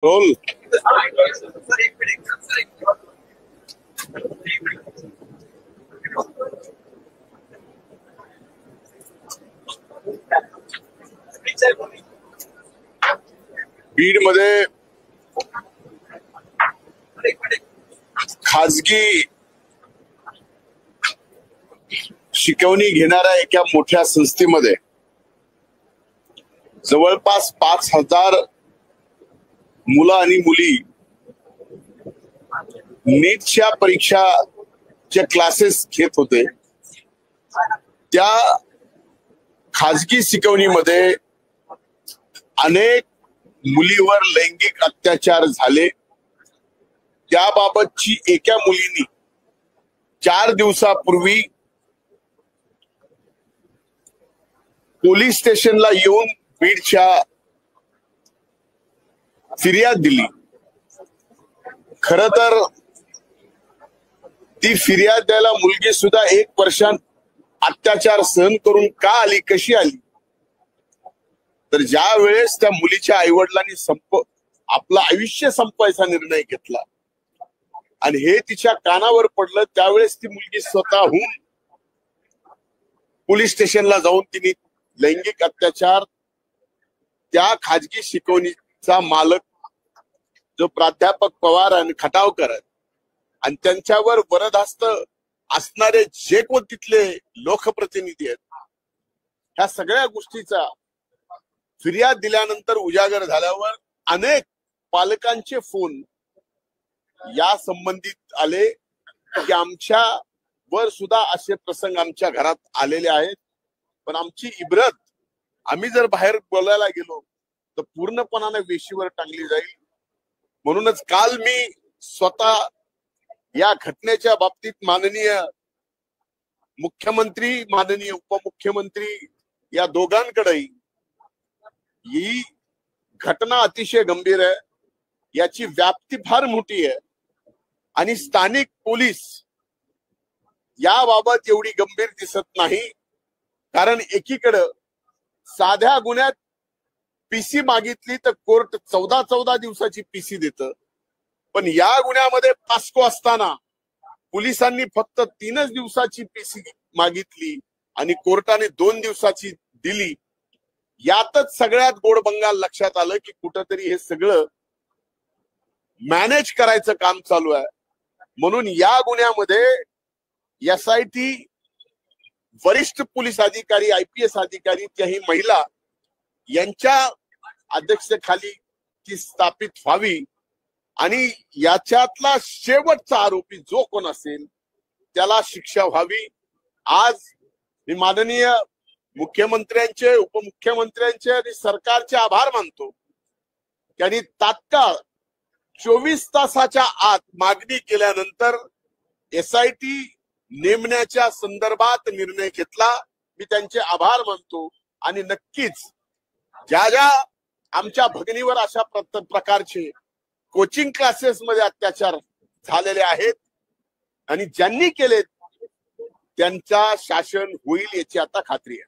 Role Beed मध्ये खाजगी शिकवणी घेणाऱ्या एका मोठ्या संस्थेमध्ये जवळपास 5,000 मुलं आणि मुली नीटच्या परीक्षाचे क्लासेस घेत होते। त्या खाजगी शिकवणीमध्ये अनेक मुलीवर लैंगिक अत्याचार झाले। त्याबाबतची एका मुलीने 4 दिवसापूर्वी पोलीस स्टेशनला येऊन बीडच्या फिर्याद दिली। खर तर ती फिर्याद द्यायला मुलगी सुद्धा 1 वर्षात अत्याचार सहन करून का आली, कशी आली? तर ज्या वेळेस त्या मुलीच्या आईवडिलांनी आपलं आयुष्य संपवायचा निर्णय घेतला आणि हे तिच्या कानावर पडलं, त्यावेळेस ती मुलगी स्वतःहून पोलीस स्टेशनला जाऊन तिने लैंगिक अत्याचार त्या खाजगी शिकवणीचा मालक जो प्राध्यापक पवार आणि खटावकर आणि त्यांच्यावर बरदास्त असणारे जे कोण तिथले लोकप्रतिनिधी आहेत, ह्या सगळ्या गोष्टीचा फिर्याद दिल्यानंतर उजागर झाल्यावर अनेक पालकांचे फोन या संबंधित आले की आमच्या वर सुद्धा असे प्रसंग आमच्या घरात आलेले आहेत, पण आमची इब्रत आम्ही जर बाहेर बोलायला गेलो तर पूर्णपणाने वेशीवर टांगली जाईल। म्हणूनच काल मी स्वतः या घटनेच्या बाबतीत माननीय मुख्यमंत्री, माननीय उपमुख्यमंत्री या दोघांकडे ही घटना अतिशय गंभीर आहे, याची व्याप्ती फार मोठी आहे आणि स्थानिक पोलीस याबाबत एवढी गंभीर दिसत नाही। कारण एकीकडे साध्या गुन्ह्यात पीसी मागितली तर कोर्ट 14 दिवसाची पीसी देतं, पण या गुन्ह्यामध्ये पास्को असताना पोलिसांनी फक्त 3 दिवसाची पीसी मागितली आणि कोर्टाने 2 दिवसाची दिली। यातच सगळ्यात गोड बंगाल लक्षात आलं की कुठंतरी हे सगळं मॅनेज करायचं काम चालू आहे। म्हणून या गुन्ह्यामध्ये SIT वरिष्ठ पोलीस अधिकारी, IPS अधिकारी, त्याही महिला यांच्या अध्यक्षतेखाली ती स्थापित व्हावी आणि याच्यातला शेवटचा आरोपी जो कोण असेल त्याला शिक्षा व्हावी। आज मी माननीय मुख्यमंत्र्यांचे, उपमुख्यमंत्र्यांचे आणि सरकारचे आभार मानतो। त्यांनी तात्काळ 24 तासाच्या आत मागणी केल्यानंतर SIT नेमण्याच्या संदर्भात निर्णय घेतला। मी त्यांचे आभार मानतो आणि नक्कीच ज्या आमच्या भगिनीवर अशा प्रकारचे कोचिंग क्लासेस मध्ये अत्याचार झालेले आहेत आणि ज्यांनी केले त्यांचा शासन होईल याची आता खात्री आहे।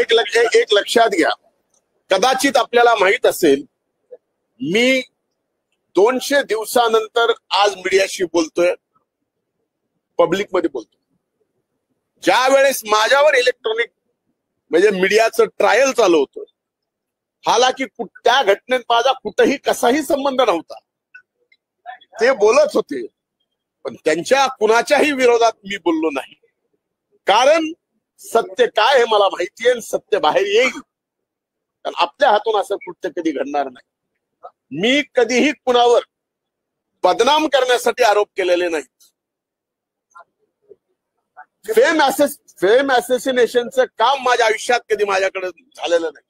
एक लक्षात घ्या, कदाचित आपल्याला माहित असेल, मी 200 दिवसानंतर आज मीडियाशी बोलतोय, पब्लिक मध्ये बोलतोय। ज्या वेळेस माझ्यावर इलेक्ट्रॉनिक म्हणजे मीडियाचं ट्रायल चालू होतं, हालाकी त्या घटनेत माझा कुठेही कसाही संबंध नव्हता, ते बोलत होते, पण त्यांच्या कुणाच्याही विरोधात मी बोललो नाही। कारण सत्य काय हे मला माहिती आहे, सत्य बाहेर येईल। कारण आपल्या हातून असं कृत्य कधी घडणार नाही। मी कधीही कुणावर बदनाम करण्यासाठी आरोप केलेले नाहीत। फेम असोसिएशनचं काम माझ्या आयुष्यात कधी माझ्याकडे झालेलं नाही।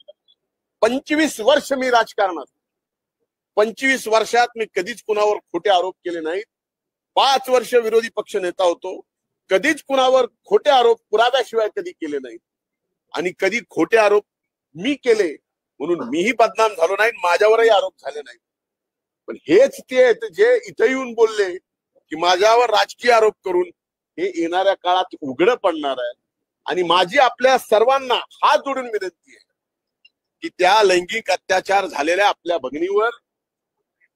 25 वर्ष मी राजकारणात, 25 वर्षात मी कधीच कुणावर खोटे आरोप केले नाहीत। 5 वर्ष विरोधी पक्ष नेता होतो, कधीच कुणावर खोटे आरोप पुराव्याशिवाय कधी केले नाहीत आणि कधी खोटे आरोप मी केले म्हणून मीही बदनाम झालो नाही, माझ्यावरही आरोप झाले नाहीत। पण हेच ते जे इथे येऊन बोलले की माझ्यावर राजकीय आरोप करून हे येणाऱ्या काळात उघड पडणार आहे. आणि माझी आपल्या सर्वांना हात जोडून विनंती आहे की त्या लैंगिक अत्याचार झालेल्या आपल्या भगिनीवर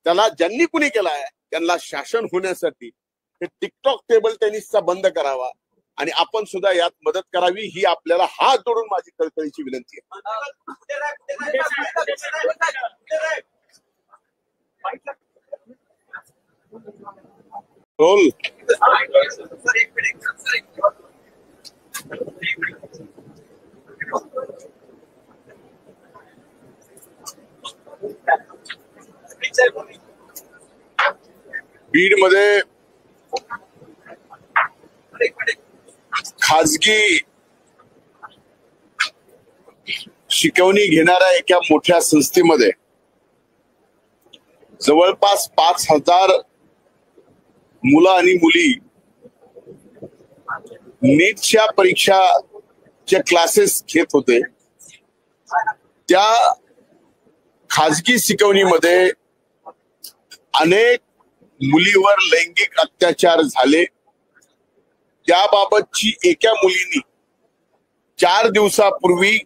त्याला ज्यांनी कुणी केलाय त्यांना शासन होण्यासाठी हे टिकटॉक टेबल टेनिसचा बंद करावा आणि आपण सुद्धा यात मदत करावी ही आपल्याला हात जोडून माझी कळकळीची विनंती आहे. रोल बीड मध्ये खाजगी शिकवणी घेणाऱ्या एका मोठ्या संस्थेमध्ये जवळपास 5,000 मुलं आणि मुली नीटच्या परीक्षाचे क्लासेस घेत होते. त्या खाजगी शिकवणीमध्ये अनेक मुलीवर लैंगिक अत्याचार झाले. त्याबाबतची एका मुलीने 4 दिवसापूर्वी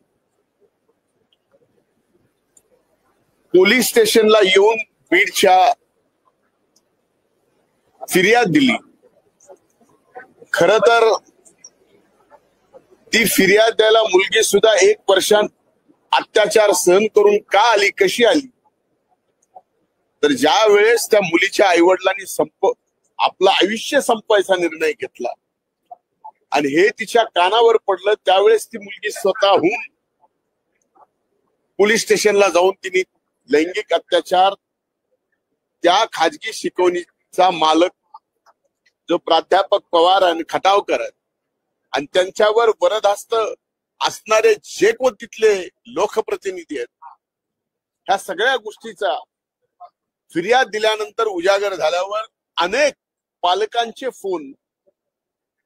पोलीस स्टेशनला येऊन बीडच्या फिर्याद दिली. खर तर ती फिर्याद द्यायला मुलगी सुद्धा 1 वर्षात अत्याचार सहन करून का आली, कशी आली, तर ज्या वेळेस त्या मुलीच्या आईवडिलांनी आपलं आयुष्य संपवायचा निर्णय घेतला आणि हे तिच्या कानावर पडलं त्यावेळेस ती मुलगी स्वतःहून पोलीस स्टेशनला जाऊन तिने लैंगिक अत्याचार त्या खाजगी शिकवणीचा मालक जो प्राध्यापक पवार आणि खटावकर आणि त्यांच्यावर बरदास्त असणारे जे कोण तिथले लोकप्रतिनिधी आहेत ह्या सगळ्या गोष्टीचा फिर्याद दिल्यानंतर उजागर झाल्यावर अनेक पालकांचे फोन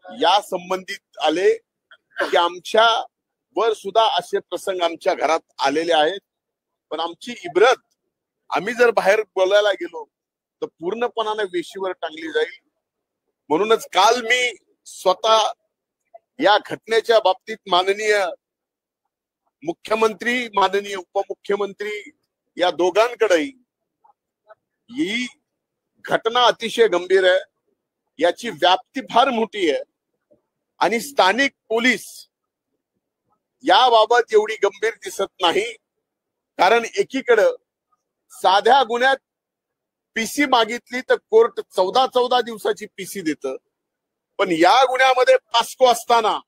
या संबंधित आले की आमच्या वर सुद्धा असे प्रसंग आमच्या घरात आलेले आहेत. पण आमची इब्रत आम्ही जर बाहेर बोलायला गेलो तर पूर्णपणाने वेशीवर टांगली जाईल. म्हणूनच काल मी स्वतः या घटनेच्या बाबतीत माननीय मुख्यमंत्री माननीय उपमुख्यमंत्री या दोघांकडेही ही घटना अतिशय गंभीर आहे, याची व्याप्ती फार मोठी आहे आणि स्थानिक पोलीस याबाबत एवढी गंभीर दिसत नाही. कारण एकीकडे साध्या गुन्ह्यात पीसी मागितली तर कोर्ट 14 दिवसाची पीसी देतं, पण या गुन्ह्यामध्ये पास्को असताना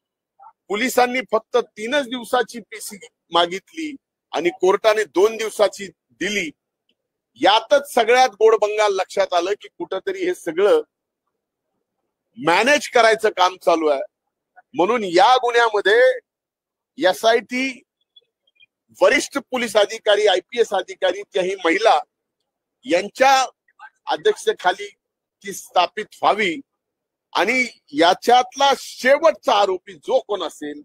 पोलिसांनी फक्त 3 दिवसाची पीसी मागितली आणि कोर्टाने 2 दिवसाची दिली. यातच सगळ्यात गोड बंगाल लक्षात आलं की कुठंतरी हे सगळं मॅनेज करायचं काम चालू आहे. म्हणून या गुन्ह्यामध्ये SIT वरिष्ठ पोलीस अधिकारी IPS अधिकारी त्याही महिला यांच्या अध्यक्षतेखाली ती स्थापित व्हावी आणि याच्यातला शेवटचा आरोपी जो कोण असेल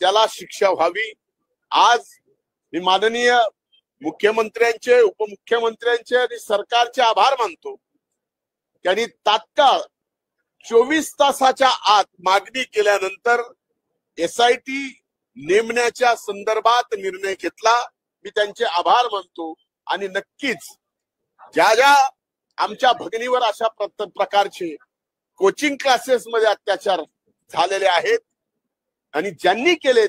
त्याला शिक्षा व्हावी. आज मी माननीय मुख्यमंत्र्यांचे उपमुख्यमंत्र्यांचे आणि सरकारचे आभार मानतो. त्यांनी तात्काळ 24 तासाच्या आत मागणी केल्यानंतर SIT नेमण्याच्या संदर्भात निर्णय घेतला. मी त्यांचे आभार मानतो आणि नक्कीच ज्या ज्या आमच्या भगिनीवर अशा प्रकारचे कोचिंग क्लासेस मध्ये अत्याचार झालेले आहेत आणि ज्यांनी केले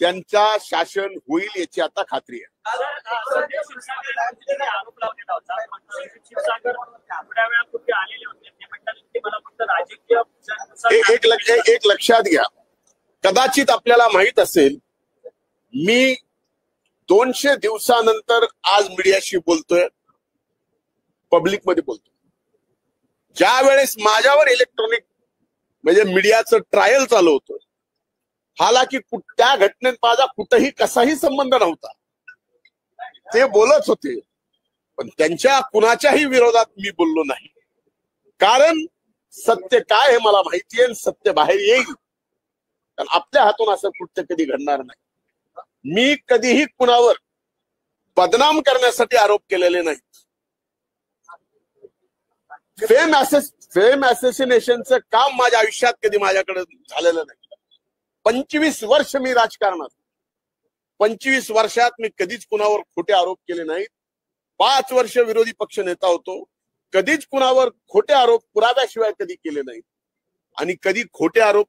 त्यांचा शासन होईल याची आता खात्री आहे. एक लक्षात घ्या, कदाचित आपल्याला माहित असेल मी 200 दिवसानंतर आज मीडियाशी बोलतोय, पब्लिक मध्ये बोलतोय. ज्या वेळेस माझ्यावर इलेक्ट्रॉनिक म्हणजे मीडियाचं ट्रायल चालू होतं, हालाकी त्या घटनेत माझा कुठेही कसाही संबंध नव्हता, ते बोलत होते, पण त्यांच्या कुणाच्याही विरोधात मी बोललो नाही. कारण सत्य काय हे मला माहिती आहे, सत्य बाहेर येईल. कारण आपल्या हातून असं कृत्य कधी घडणार नाही. मी कधीही कुणावर बदनाम करण्यासाठी आरोप केलेले नाहीत. फेम असोसिएशनचं काम माझ्या आयुष्यात कधी माझ्याकडे झालेलं नाही. 25 वर्ष मी राजकारणात, 25 वर्षात मी कधीच कुणावर खोटे आरोप केले नाहीत. 5 वर्ष विरोधी पक्ष नेता होतो, कधीच कुणावर खोटे आरोप पुराव्याशिवाय कधी केले नाहीत. आणि कधी खोटे आरोप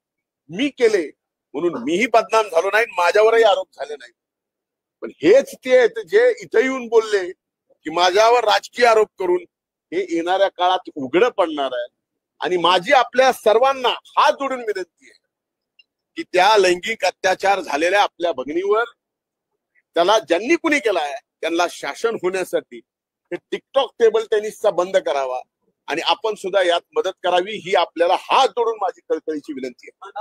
मी केले म्हणून मीही बदनाम झालो नाही, माझ्यावरही आरोप झाले नाहीत. पण हेच ते आहेत जे इथं येऊन बोलले की माझ्यावर राजकीय आरोप करून हे येणाऱ्या काळात उघडं पडणार आहे. आणि माझी आपल्या सर्वांना हात जोडून विनंती आहे की त्या लैंगिक अत्याचार झालेल्या आपल्या भगिनीवर त्याला ज्यांनी कुणी केलाय त्यांना शासन होण्यासाठी हे टिकटॉक टेबल टेनिसचा बंद करावा आणि आपण सुद्धा यात मदत करावी, ही आपल्याला हात जोडून माझी कळकळीची विनंती आहे.